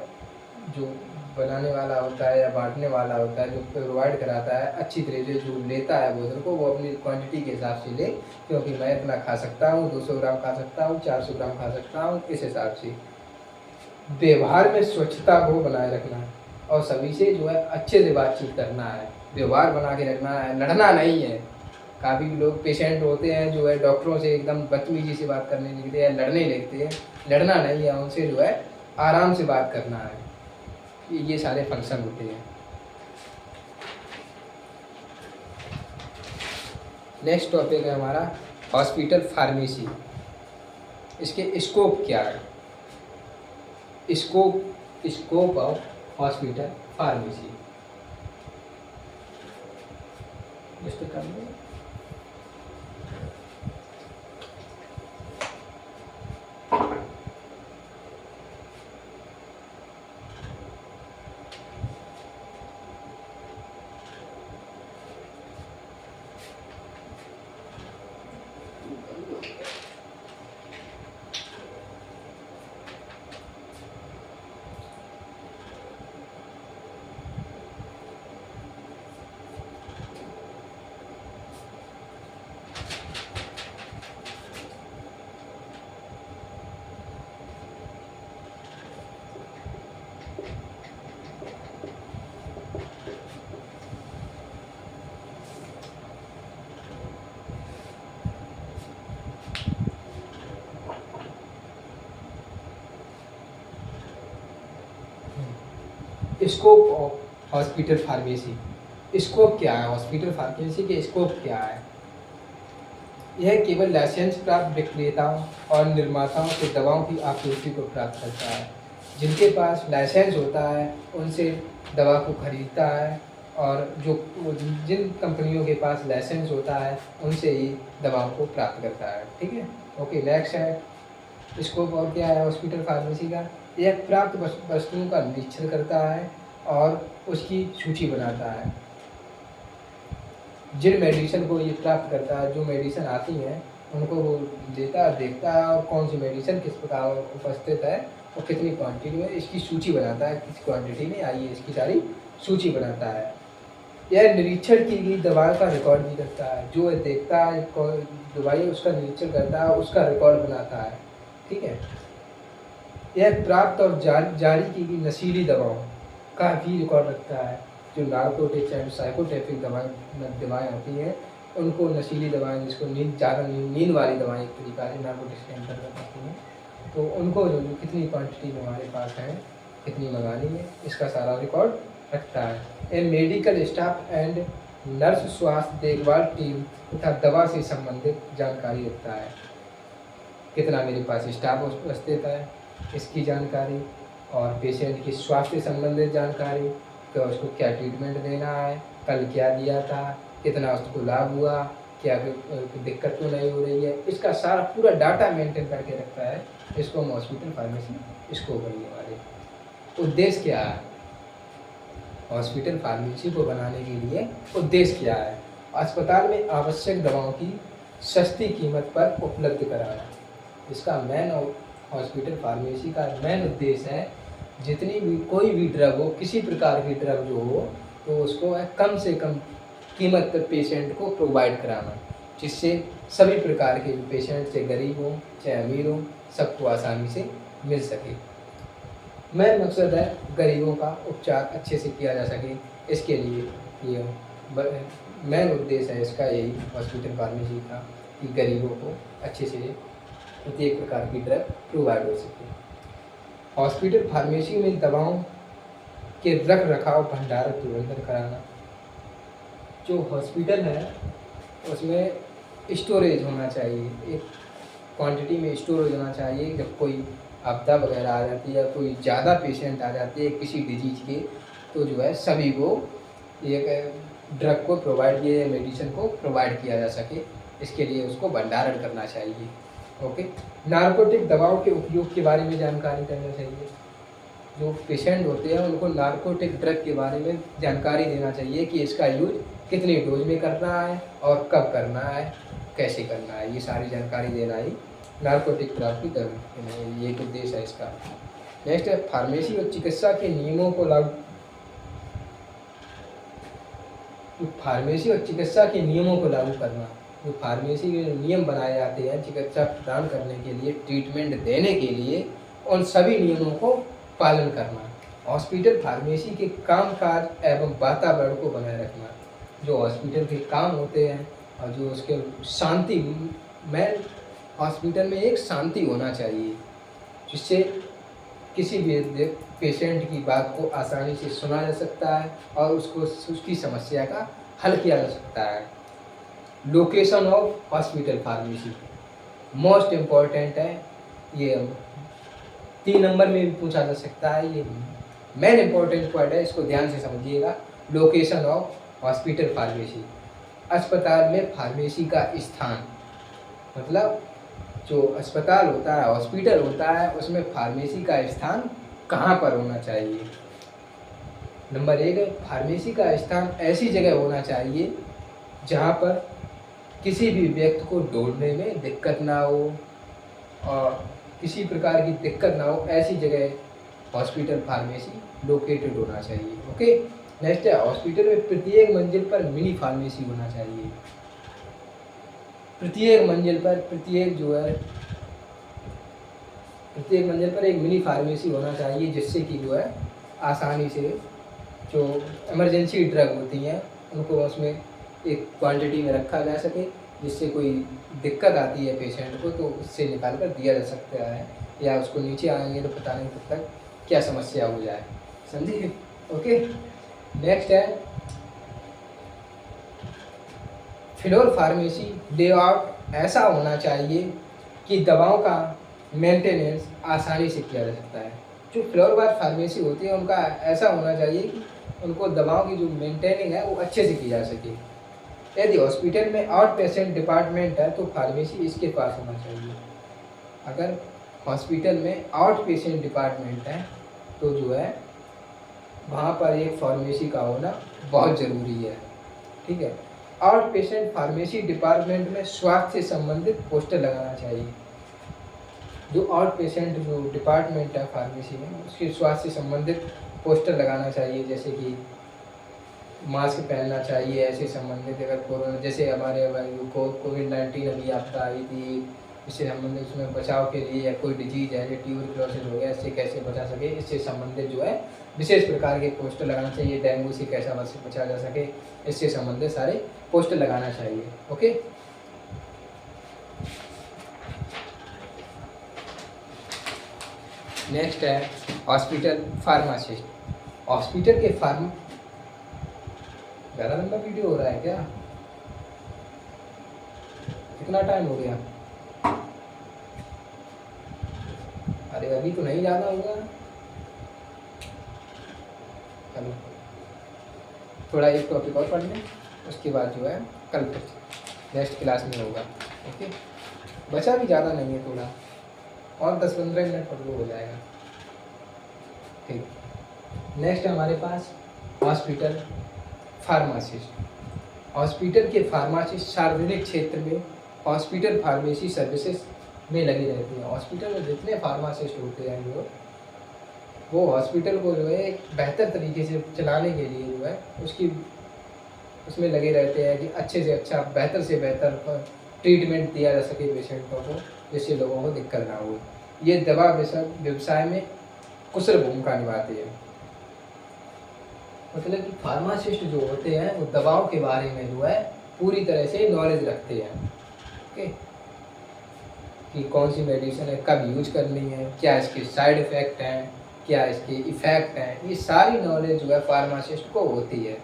जो बनाने वाला होता है या बांटने वाला होता है, जो प्रोवाइड कराता है, अच्छी तरह से जो लेता है भोजन को, वो अपनी क्वांटिटी के हिसाब से ले, क्योंकि मैं इतना खा सकता हूँ, 200 ग्राम खा सकता हूँ, 400 ग्राम खा सकता हूँ, इस हिसाब से। व्यवहार में स्वच्छता को बनाए रखना है और सभी से जो है अच्छे से बातचीत करना है, व्यवहार बना के रखना है, लड़ना नहीं है। काफ़ी लोग पेशेंट होते हैं जो है डॉक्टरों से एकदम बदतमीजी से बात करने लगते हैं, लड़ने लगते हैं। लड़ना नहीं है, उनसे जो है आराम से बात करना है। ये सारे फंक्शन होते हैं। नेक्स्ट टॉपिक है हमारा हॉस्पिटल फार्मेसी। इसके स्कोप क्या है? Scope of hospital pharmacy. Just कर लो। Scope of hospital pharmacy. Scope क्या है? हॉस्पिटल फार्मेसी के स्कोप क्या है? यह केवल लाइसेंस प्राप्त विक्रेताओं और निर्माताओं से दवाओं की आपूर्ति को प्राप्त करता है। जिनके पास लाइसेंस होता है उनसे दवा को खरीदता है, और जो जिन कंपनियों के पास लाइसेंस होता है उनसे ही दवाओं को प्राप्त करता है। ठीक है, ओके। नेक्स्ट है स्कोप और क्या है हॉस्पिटल फार्मेसी का? यह प्राप्त वस्तुओं का निरीक्षण करता है और उसकी सूची बनाता है। जिन मेडिसिन को ये प्राप्त करता है, जो मेडिसिन आती हैं उनको वो देता है, देखता है, और कौन सी मेडिसिन किस प्रकार उपस्थित है और कितनी क्वांटिटी में, इसकी सूची बनाता है। किस क्वांटिटी में आई है इसकी सारी सूची बनाता है। यह निरीक्षण की गई दवाओं का रिकॉर्ड भी करता है। जो देखता है दवाई, उसका निरीक्षण करता है, उसका रिकॉर्ड बनाता है। ठीक है। यह प्राप्त और जारी की गई नशीली दवाओं का भी रिकॉर्ड रखता है। जो नार्कोटिक्स एंड साइकोट्रोपिक दवाएँ होती हैं, उनको नशीली दवाएँ, जिसको नींद वाली दवाएँ एक तरीका से नार्कोटिक्स के अंतर्गत आती हैं, तो उनको जो कितनी क्वांटिटी में हमारे पास है, कितनी मंगानी है, इसका सारा रिकॉर्ड रखता है। ए मेडिकल स्टाफ एंड नर्स स्वास्थ्य देखभाल टीम तथा दवा से संबंधित जानकारी रखता है। कितना मेरे पास स्टाफ उपस्थित है, इसकी जानकारी, और पेशेंट की स्वास्थ्य संबंधित जानकारी, कि उसको क्या ट्रीटमेंट देना है, कल क्या दिया था, कितना उसको लाभ हुआ, क्या दिक्कत तो नहीं हो रही है, इसका सारा पूरा डाटा मेंटेन करके रखता है। इसको हम हॉस्पिटल फार्मेसी इसको बनने वाले। उद्देश्य क्या है हॉस्पिटल फार्मेसी को बनाने के लिए? उद्देश्य क्या है? अस्पताल में आवश्यक दवाओं की सस्ती कीमत पर उपलब्ध कराना। इसका मेन हॉस्पिटल फार्मेसी का मेन उद्देश्य है, जितनी भी कोई भी ड्रग हो, किसी प्रकार की ड्रग जो हो, तो उसको कम से कम कीमत पर पेशेंट को प्रोवाइड कराना, जिससे सभी प्रकार के पेशेंट, चाहे गरीब हो चाहे अमीर हो, सबको आसानी से मिल सके। मेन मकसद है गरीबों का उपचार अच्छे से किया जा सके। इसके लिए ये मेन उद्देश्य है इसका यही हॉस्पिटल फार्मेसी का, कि गरीबों को अच्छे से प्रत्येक प्रकार की ड्रग प्रोवाइड हो सके। हॉस्पिटल फार्मेसी में दवाओं के रख रखाव भंडारण प्रबंधन कराना। जो हॉस्पिटल है उसमें स्टोरेज होना चाहिए, एक क्वांटिटी में स्टोरेज होना चाहिए। जब कोई आपदा वगैरह आ जाती है, कोई ज़्यादा पेशेंट आ जाते हैं किसी डिजीज के, तो जो है सभी को एक ड्रग को प्रोवाइड किया, मेडिसिन को प्रोवाइड किया जा सके, इसके लिए उसको भंडारण करना चाहिए। ओके। नार्कोटिक दवाओं के उपयोग के बारे में जानकारी देना चाहिए। जो पेशेंट होते हैं उनको नार्कोटिक ड्रग के बारे में जानकारी देना चाहिए, कि इसका यूज कितनी डोज में करना है और कब करना है, कैसे करना है, ये सारी जानकारी देना ही नारकोटिक प्राप्ति कर, ये एक उद्देश्य है इसका। नेक्स्ट है फार्मेसी और चिकित्सा के नियमों को लागू, फार्मेसी और चिकित्सा के नियमों को लागू करना। जो फार्मेसी के नियम बनाए जाते हैं चिकित्सा प्रदान करने के लिए, ट्रीटमेंट देने के लिए, उन सभी नियमों को पालन करना। हॉस्पिटल फार्मेसी के कामकाज एवं वातावरण को बनाए रखना। जो हॉस्पिटल के काम होते हैं और जो उसके शांति, मैं हॉस्पिटल में एक शांति होना चाहिए जिससे किसी भी पेशेंट की बात को आसानी से सुना जा सकता है और उसको उसकी समस्या का हल किया जा सकता है। Location of hospital pharmacy most important है, ये 3 नंबर में भी पूछा जा सकता है, ये मेन इम्पॉर्टेंट पॉइंट है, इसको ध्यान से समझिएगा। लोकेशन ऑफ हॉस्पिटल फार्मेसी, अस्पताल में फार्मेसी का स्थान, मतलब जो अस्पताल होता है, हॉस्पिटल होता है, उसमें फार्मेसी का स्थान कहाँ पर होना चाहिए। नंबर 1 है फार्मेसी का स्थान ऐसी जगह होना चाहिए जहाँ पर किसी भी व्यक्ति को ढूंढने में दिक्कत ना हो और किसी प्रकार की दिक्कत ना हो, ऐसी जगह हॉस्पिटल फार्मेसी लोकेटेड होना चाहिए। ओके। नेक्स्ट है हॉस्पिटल में प्रत्येक मंजिल पर मिनी फार्मेसी होना चाहिए। प्रत्येक मंजिल पर एक मिनी फार्मेसी होना चाहिए जिससे कि जो है आसानी से जो इमरजेंसी ड्रग होती हैं उनको उसमें एक क्वांटिटी में रखा जा सके, जिससे कोई दिक्कत आती है पेशेंट को तो उससे निकाल कर दिया जा सकता है, या उसको नीचे आएंगे तो पता नहीं कब तक क्या समस्या हो जाए। समझिए। ओके। नेक्स्ट है फ्लोर फार्मेसी लेआउट ऐसा होना चाहिए कि दवाओं का मेंटेनेंस आसानी से किया जा सकता है। जो फ्लोर बार फार्मेसी होती है उनका ऐसा होना चाहिए कि उनको दवाओं की जो मेंटेनिंग है वो अच्छे से की जा सके। यदि हॉस्पिटल में आउट पेशेंट डिपार्टमेंट है तो फार्मेसी इसके पास होना चाहिए। अगर हॉस्पिटल में आउट पेशेंट डिपार्टमेंट है तो जो है वहाँ पर एक फार्मेसी का होना बहुत ज़रूरी है। ठीक है। आउट पेशेंट फार्मेसी डिपार्टमेंट में स्वास्थ्य से संबंधित पोस्टर लगाना चाहिए। जो आउट पेशेंट जो डिपार्टमेंट है फार्मेसी में उसके स्वास्थ्य से संबंधित पोस्टर लगाना चाहिए, जैसे कि मास्क पहनना चाहिए, ऐसे संबंधित। अगर कोरोना जैसे हमारे कोविड-19 अभी आपदा आई थी, इससे संबंधित उसमें बचाव के लिए, या कोई डिजीज है ट्यूबरक्लोसिस हो गया, इससे कैसे बचा सके, इससे संबंधित जो है विशेष प्रकार के पोस्टर लगाना चाहिए। डेंगू से कैसा बचा जा सके, इससे संबंधित सारे पोस्टर लगाना चाहिए। ओके। नेक्स्ट है हॉस्पिटल फार्मासिस्ट। हॉस्पिटल के ज़्यादा लंबा वीडियो हो रहा है क्या? कितना टाइम हो गया? अरे अभी तो नहीं ज़्यादा होगा। चलो थोड़ा एक टॉपिक और पढ़ लें, उसके बाद जो है कल नेक्स्ट क्लास में होगा। ओके। बचा भी ज़्यादा नहीं है, थोड़ा और 10-15 मिनट पढ़ लो, हो जाएगा। ठीक। नेक्स्ट हमारे पास हॉस्पिटल फार्मासिस्ट। हॉस्पिटल के फार्मासिस्ट सार्वजनिक क्षेत्र में हॉस्पिटल फार्मेसी सर्विसेज में लगे रहते हैं। हॉस्पिटल में जितने फार्मासिस्ट होते हैं जो वो हॉस्पिटल को जो है एक बेहतर तरीके से चलाने के लिए जो है उसमें लगे रहते हैं कि अच्छे से अच्छा, बेहतर से बेहतर ट्रीटमेंट दिया जा सके पेशेंटों को, जिससे लोगों को दिक्कत ना हो। ये दवा व्यवसाय में कुशल भूमिका निभाते हैं। मतलब कि फार्मासिस्ट जो होते हैं वो दवाओं के बारे में जो है पूरी तरह से नॉलेज रखते हैं। ओके। कि कौन सी मेडिसिन है, कब यूज करनी है, क्या इसके साइड इफ़ेक्ट हैं, क्या इसके इफ़ेक्ट हैं, ये सारी नॉलेज जो है फार्मासिस्ट को होती है।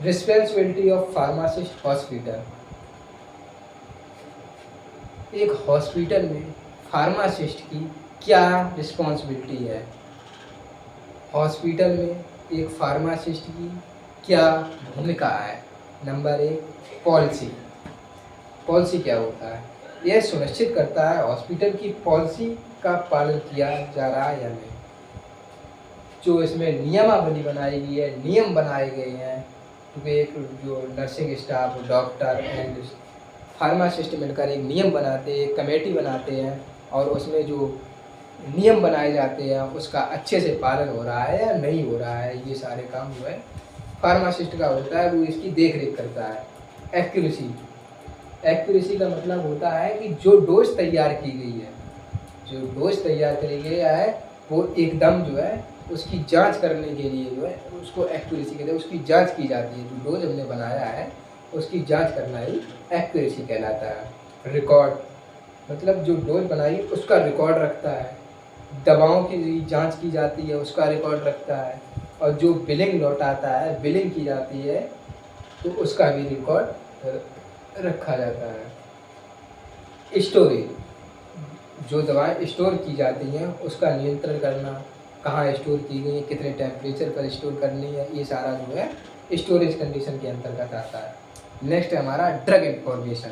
Responsibility of pharmacist hospital. एक हॉस्पिटल में फार्मासिस्ट की क्या रिस्पॉन्सिबिलिटी है, हॉस्पिटल में एक फार्मासिस्ट की क्या भूमिका है। Number 1 policy. पॉलिसी क्या होता है? यह सुनिश्चित करता है हॉस्पिटल की पॉलिसी का पालन किया जा रहा है या नहीं। जो इसमें नियमावली बनाई गई है, नियम बनाए गए हैं, क्योंकि एक जो nursing staff, doctor and pharmacist मिलकर एक नियम बनाते हैं, एक कमेटी बनाते हैं और उसमें जो नियम बनाए जाते हैं उसका अच्छे से पालन हो रहा है या नहीं हो रहा है, ये सारे काम जो है फार्मासिस्ट का होता है, वो इसकी देख रेख करता है। एक्यूरेसी, एक्यूरेसी का मतलब होता है कि जो डोज तैयार की गई है, जो डोज तैयार करी गई है वो एकदम जो है उसकी जांच करने के लिए जो है उसको एक्यूरेसी कहते हैं, उसकी जांच की जाती है। जो डोज हमने बनाया है उसकी जांच करना ही एक्यूरेसी कहलाता है। रिकॉर्ड मतलब जो डोज बनाई उसका रिकॉर्ड रखता है, दवाओं की जांच की जाती है उसका रिकॉर्ड रखता है, और जो बिलिंग लौटाता है, बिलिंग की जाती है तो उसका भी रिकॉर्ड रखा जाता है। स्टोरेज, जो दवाएं स्टोर की जाती हैं उसका नियंत्रण करना, कहाँ स्टोर की गई, कितने टेम्परेचर पर स्टोर करनी है, ये सारा जो है स्टोरेज कंडीशन के अंतर्गत आता है। नेक्स्ट है हमारा ड्रग इंफॉर्मेशन,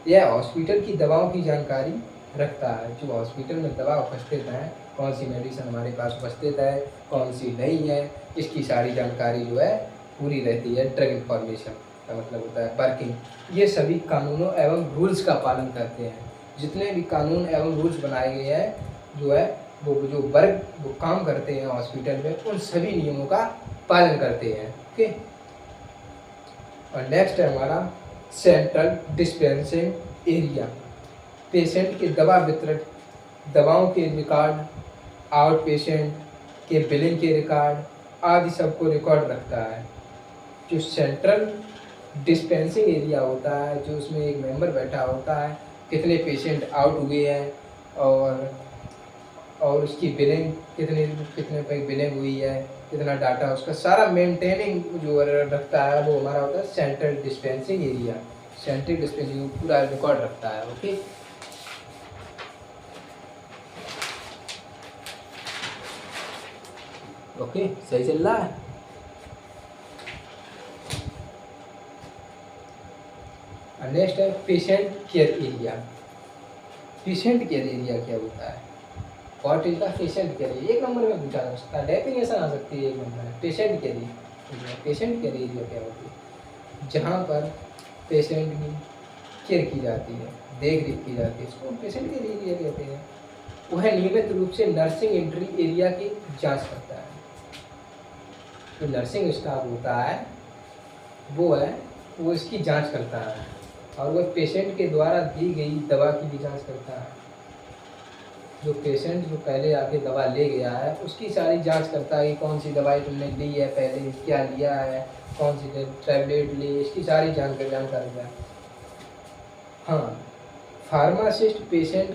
यह हॉस्पिटल की दवाओं की जानकारी रखता है। जो हॉस्पिटल में दवा उपस्थित है, कौन सी मेडिसिन हमारे पास उपस्थित है, कौन सी नहीं है, इसकी सारी जानकारी जो है पूरी रहती है। ड्रग इंफॉर्मेशन का मतलब होता है वर्किंग। ये सभी कानूनों एवं रूल्स का पालन करते हैं। जितने भी कानून एवं रूल्स बनाए गए हैं जो है वो जो वर्ग वो काम करते हैं हॉस्पिटल में, उन सभी नियमों का पालन करते हैं। ओके, और नेक्स्ट है हमारा सेंट्रल डिस्पेंसिंग एरिया। पेशेंट के दवा वितरण, दवाओं के रिकॉर्ड, आउट पेशेंट के बिलिंग के रिकॉर्ड आदि सबको रिकॉर्ड रखता है। जो सेंट्रल डिस्पेंसिंग एरिया होता है, जो उसमें एक मेंबर बैठा होता है, कितने पेशेंट आउट हुए हैं और उसकी बिलिंग कितने कितने पे बिलिंग हुई है, कितना डाटा, उसका सारा मेंटेनिंग जो रखता है वो हमारा होता है central dispensing area. Central dispensing पूरा रिकॉर्ड रखता है। ओके, ओके सही चल रहा है। नेक्स्ट है patient care area. Patient care area क्या होता है? What is the patient care area? एक नंबर में पूछा जा सकता है, डेफिनेशन आ सकती है एक नंबर में। Patient care area, patient care area क्या होती है? जहाँ पर पेशेंट की केयर की जाती है, देख रेख की जाती है, इसको पेशेंट केयर एरिया कहते हैं। वह नियमित रूप से नर्सिंग एंट्री एरिया की जाँच करता है। जो नर्सिंग स्टाफ होता है वो इसकी जांच करता है, और वह पेशेंट के द्वारा दी गई दवा की भी जांच करता है। जो पेशेंट जो पहले आके दवा ले गया है उसकी सारी जांच करता है कि कौन सी दवाई तुमने ली है, पहले क्या लिया है, कौन सी टैबलेट ली, इसकी सारी जानकारी है। हाँ, फार्मासिस्ट पेशेंट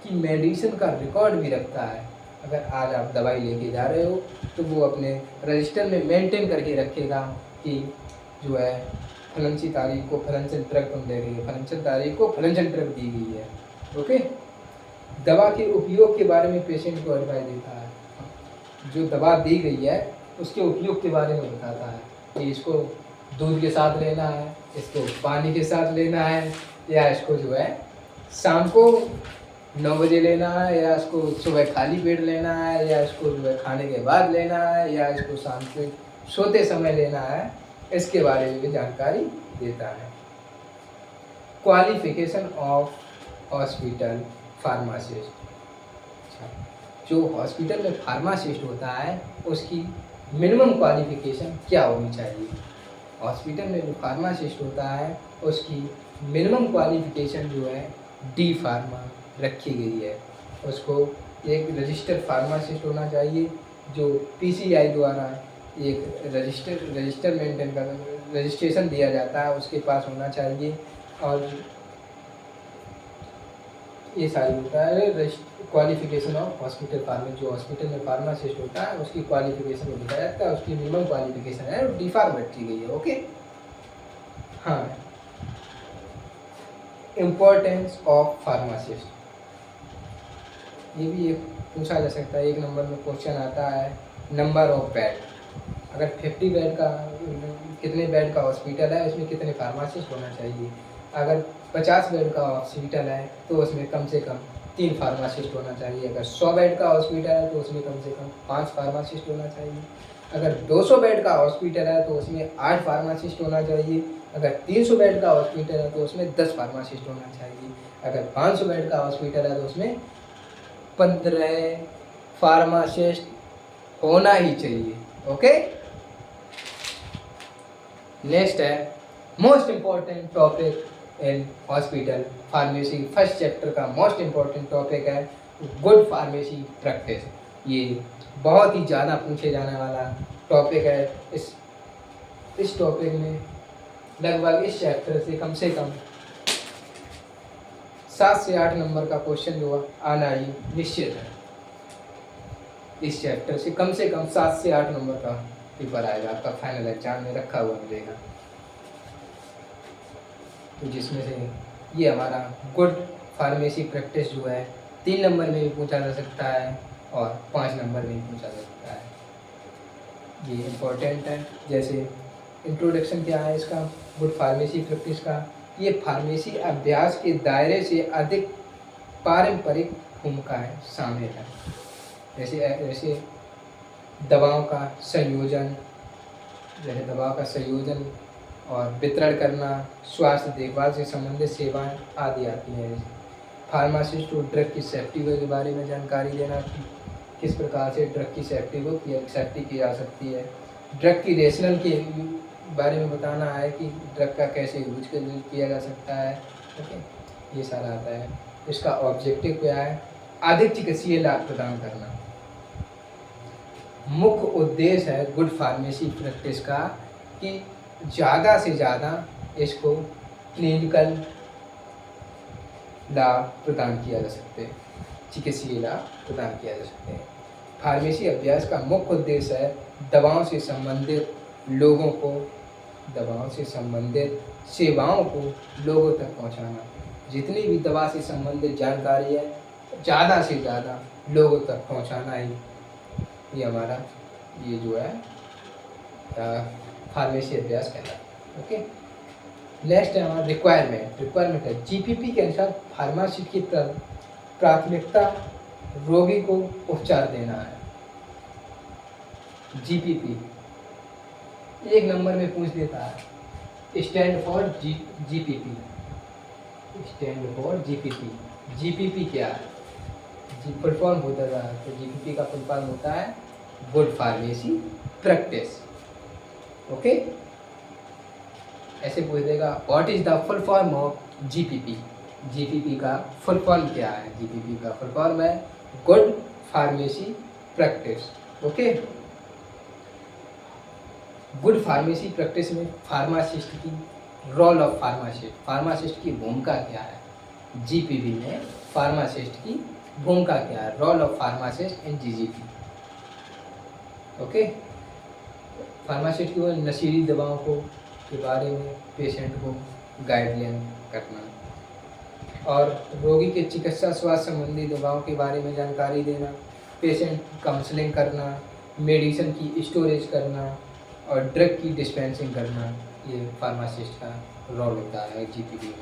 की मेडिसिन का रिकॉर्ड भी रखता है। अगर आज आप दवाई लेके जा रहे हो तो वो अपने रजिस्टर में मेंटेन करके रखेगा कि जो है फलनसी तारीख को फलनचन ड्रग तुम दे गई है, फलनचन तारीख को फलनचन ड्रग दी गई है। ओके, दवा के उपयोग के बारे में पेशेंट को एडवाइस देता है। जो दवा दी गई है उसके उपयोग के बारे में बताता है कि इसको दूध के साथ लेना है, इसको पानी के साथ लेना है, या इसको जो है शाम को 9 बजे लेना है, या इसको सुबह खाली पेट लेना है, या इसको जो है खाने के बाद लेना है, या इसको शाम को सोते समय लेना है, इसके बारे में भी जानकारी देता है। Qualification of hospital pharmacist. जो हॉस्पिटल में फार्मासिस्ट होता है उसकी मिनिमम क्वालिफिकेशन क्या होनी चाहिए? हॉस्पिटल में जो फार्मासिस्ट होता है उसकी मिनिमम क्वालिफिकेशन जो है डी फार्मा रखी गई है। उसको एक रजिस्टर्ड फार्मासिस्ट होना चाहिए जो पीसीआई द्वारा एक रजिस्टर मेंटेन कर रजिस्ट्रेशन दिया जाता है, उसके पास होना चाहिए। और ये सारी होता है क्वालिफिकेशन ऑफ हॉस्पिटल फार्मेसिस्ट। जो हॉस्पिटल में फार्मासिस्ट होता है उसकी क्वालिफिकेशन को दिखाया जाता है, उसकी मिनिमम क्वालिफिकेशन है डी फार्मा रखी गई है। ओके, हाँ, इम्पोर्टेंस ऑफ फार्मासिस्ट, ये भी एक पूछा जा सकता है। एक नंबर में क्वेश्चन आता है नंबर ऑफ बेड। अगर 50 बेड का कितने बेड का हॉस्पिटल है उसमें कितने फार्मासिस्ट होना चाहिए? अगर 50 बेड का हॉस्पिटल है तो उसमें कम से कम 3 फार्मासिस्ट होना चाहिए। अगर 100 बेड का हॉस्पिटल है तो उसमें कम से कम 5 फार्मासिस्ट होना चाहिए। अगर 200 बेड का हॉस्पिटल है तो उसमें 8 फार्मासिस्ट होना चाहिए। अगर 300 बेड का हॉस्पिटल है तो उसमें 10 फार्मासिस्ट होना चाहिए। अगर 500 बेड का हॉस्पिटल है तो उसमें 15 फार्मासिस्ट होना ही चाहिए। ओके, नेक्स्ट है most important topic in hospital pharmacy. First chapter का मोस्ट इम्पॉर्टेंट टॉपिक है गुड फार्मेसी प्रैक्टिस। ये बहुत ही ज़्यादा पूछे जाने वाला टॉपिक है। इस टॉपिक में लगभग इस चैप्टर से कम 7 से 8 नंबर का क्वेश्चन जो आना ही निश्चित है। इस चैप्टर से कम 7 से 8 नंबर का पेपर आएगा, आपका फाइनल एग्जाम में रखा हुआ मिलेगा। तो जिसमें से ये हमारा गुड फार्मेसी प्रैक्टिस जो है 3 नंबर में भी पूछा जा सकता है और 5 नंबर में भी पूछा जा सकता है। ये इम्पोर्टेंट है। जैसे इंट्रोडक्शन क्या है इसका, गुड फार्मेसी प्रैक्टिस का, ये फार्मेसी अभ्यास के दायरे से अधिक पारंपरिक भूमिकाएं शामिल है। जैसे दवाओं का संयोजन और वितरण करना, स्वास्थ्य देखभाल से संबंधित सेवाएं आदि आती हैं। फार्मासिस्ट को ड्रग की सेफ्टी के बारे में जानकारी देना, किस प्रकार से ड्रग की सेफ्टी की जा सकती है। ड्रग की रेशनल के बारे में बताना है कि ड्रग का कैसे यूज किया जा सकता है। ओके, ये सारा आता है। इसका ऑब्जेक्टिव क्या है, अधिक चिकित्सीय लाभ प्रदान करना। मुख्य उद्देश्य है गुड फार्मेसी प्रैक्टिस का कि ज़्यादा से ज़्यादा इसको क्लिनिकल लाभ प्रदान किया जा सकते हैं, चिकित्सीय लाभ प्रदान किया जा सकते हैं। फार्मेसी अभ्यास का मुख्य उद्देश्य है दवाओं से संबंधित सेवाओं को लोगों तक पहुंचाना। जितनी भी दवा से संबंधित जानकारी है ज़्यादा से ज़्यादा लोगों तक पहुंचाना ही ये हमारा ये जो है फार्मेसी अभ्यास कहलाता है। ओके, नेक्स्ट है हमारा रिक्वायरमेंट है। जीपीपी के अनुसार फार्मासिस्ट की प्राथमिकता रोगी को उपचार देना है। जीपीपी 1 नंबर में पूछ देता है, स्टैंड फॉर जीपीपी। जीपीपी क्या है, फुल फॉर्म होता है। तो जीपीपी का फुल फॉर्म होता है गुड फार्मेसी प्रैक्टिस। ओके, ऐसे पूछ देगा what is the full form of GPP. GPP का फुल फॉर्म क्या है, जीपीपी का फुल फॉर्म है good pharmacy practice. Okay, good pharmacy practice में फार्मासिस्ट की रोल ऑफ फार्मासिस्ट की भूमिका क्या है। जीपीपी में फार्मासिस्ट की भूमिका क्या है, role of pharmacist in GGP. Okay, pharmacist की वो नशीली दवाओं को के बारे में पेशेंट को गाइडलाइन करना और रोगी के चिकित्सा स्वास्थ्य संबंधी दवाओं के बारे में जानकारी देना, पेशेंट काउंसलिंग करना, मेडिसिन की स्टोरेज करना और ड्रग की डिस्पेंसिंग करना, ये फार्मासिस्ट का रोल होता है जीपीपी में।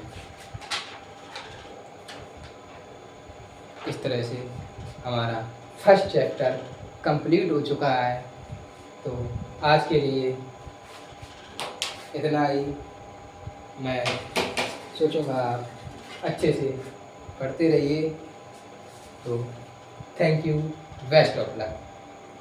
इस तरह से हमारा फर्स्ट चैप्टर कंप्लीट हो चुका है। तो आज के लिए इतना ही। मैं सोचूंगा आप अच्छे से पढ़ते रहिए। तो thank you, best of luck.